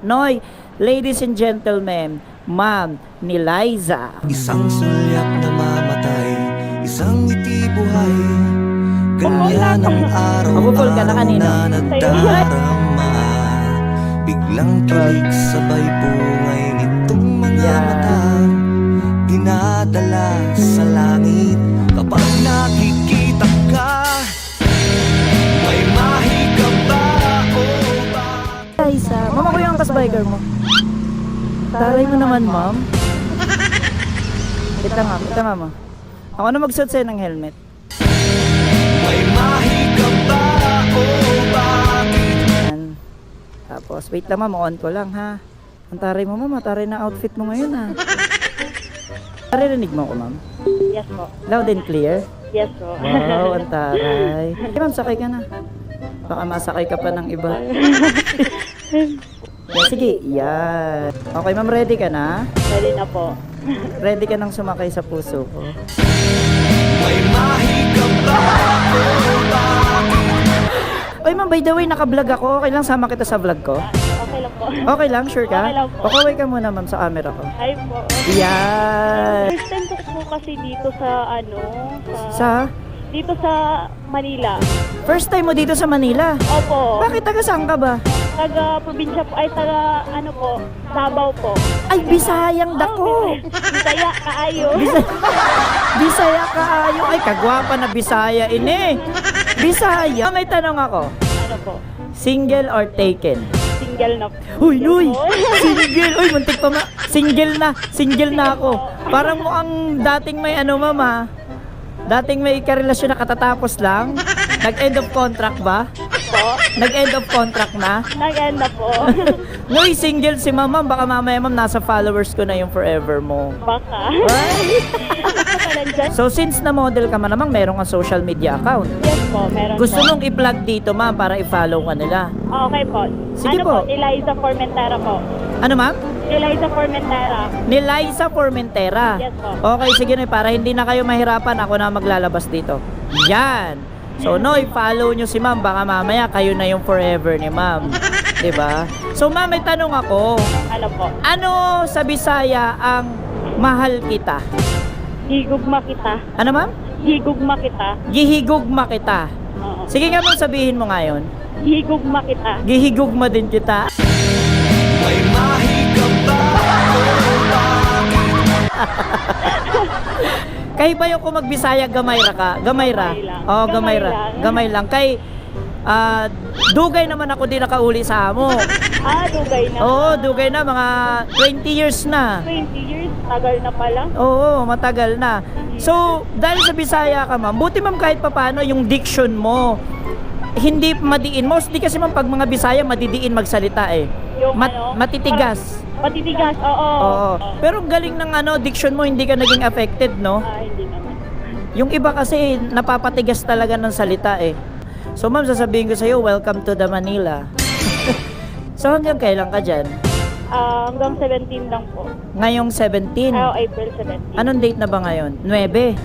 Noy, ladies and gentlemen, Ma'am Neliza. Isang sulyak na mamatay, isang ngiti buhay. Ganyan ang Mabubol ka na araw-araw kanina. na nagdarama. Biglang tulig sabay pungay nitong mga Yan. mata. Dinadala sa langit kapag nakikita ka. May mahiga ba o ba? Neliza, mama ko yung kasbiker mo. Taray mo naman, ma'am. Kita nga, ma. Ako na magsuot sa'yo ng helmet. May mahiga ba o bakit? Yan. Tapos, wait lang, ma'am. On ko lang, ha. Ang taray mo, ma'am. Taray na outfit mo ngayon, ha. Naririnig mo ko, ma'am? Yes po. Loud and clear? Yes po. Wow, ang taray. Okay, ma'am, sakay ka na. Baka masakay ka pa ng iba. Yan, sige, yan. Okay, ma'am, ready ka na? Pwede na po. Ready ka nang sumakay sa puso ko? May mahiga ba o bakit? Oy, ma'am, by the way, naka-vlog ako. Okay lang, sama kita sa vlog ko? Okay lang po. Okay lang, sure ka? Okay lang po. Pakaway ka muna, ma'am, sa camera ko. Hi po. Yan. First time ko po kasi dito sa Sa? dito sa Manila. First time mo dito sa Manila? Opo. Bakit taga saan ka ba? Taga probinsya po, ay taga ano po, Davao po. Ay, Bisayang dako. Bisaya kaayo. Bisaya ka ayo. Ay, kagwapa na Bisaya ini. Bisaya. May tanong ako. Ano po? Single or taken? Single na po. Uy, uy. po. Single. Uy, muntik pa ma. Single na. Single na ako. Parang mo ang dating may ano, mama. Dating may karelasyon na katatapos lang. Nag-end of contract ba? Po. Nag-end of contract na? Nag-end na po. Noy, single si mama. Baka mamaya, ma'am, nasa followers ko na yung forever mo. Baka. Right? Baka nandyan. So, since na-model ka man namang, meron kang social media account. Yes po, meron Gusto po. mong i-plug dito, ma'am, para i-follow ka nila. Okay po. Sige ano po. Eliza Formentera po. Ano, ma'am? Eliza Formentera. Neliza Formentera. Yes po. Okay, sige, Noy. Para hindi na kayo mahirapan, ako na maglalabas dito. Yan. So, Noy, follow nyo si ma'am. Baka mamaya kayo na yung forever ni ma'am. Diba? So, ma'am, may tanong ako. Ano po? Ano sa Bisaya ang mahal kita? Higugma kita. Ano, ma'am? Higugma kita. Gihigugma kita. Oo. Sige nga, ma'am, sabihin mo ngayon. Higugma kita. Gihigugma din kita. May mahiga ba o bakit? Kay ba yung kung magbisaya gamayra ka? Gamayra? Gamay lang. Oo, Gamay gamayra. lang. Gamay lang. Kay dugay naman ako di nakauli sa amo. Dugay na. Oo, dugay na. Mga 20 years na. 20 years. Tagal na pala. Oo, matagal na. So, dahil sa Bisaya ka, ma'am, buti ma'am kahit papano yung diction mo, hindi madiin. Mostly kasi ma'am, pag mga Bisaya, madidiin magsalita eh. Yung ano, Matitigas. Matitigas, oo. Oo. Pero ang galing ng diction mo, hindi ka naging affected, no? Hindi naman. Yung iba kasi napapatigas talaga ng salita eh. So ma'am, sasabihin ko sa'yo, welcome to the Manila. So hanggang kailan ka dyan? Hanggang 17 lang po. Ngayong 17. April 17. Anong date na ba ngayon? 9, 9,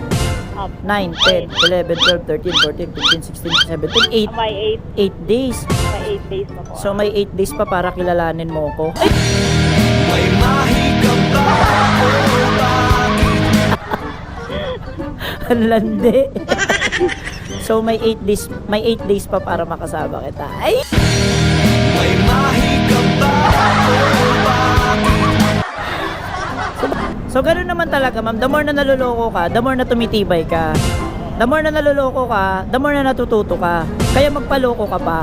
10, 11, 12, 13, 14, 15, 16, 17, 8. May 8 days. 8 days pa po. So may 8 days pa para kilalanin mo ko. Ay! May mahiga ba o bakit? Ang landi. So may 8 days pa para makasama kita. Ay! May mahiga ba o bakit? So ganoon naman talaga, ma'am. The more na naloloko ka, the more na tumitibay ka. The more na naloloko ka, the more na natututo ka. Kaya magpaloko ka pa.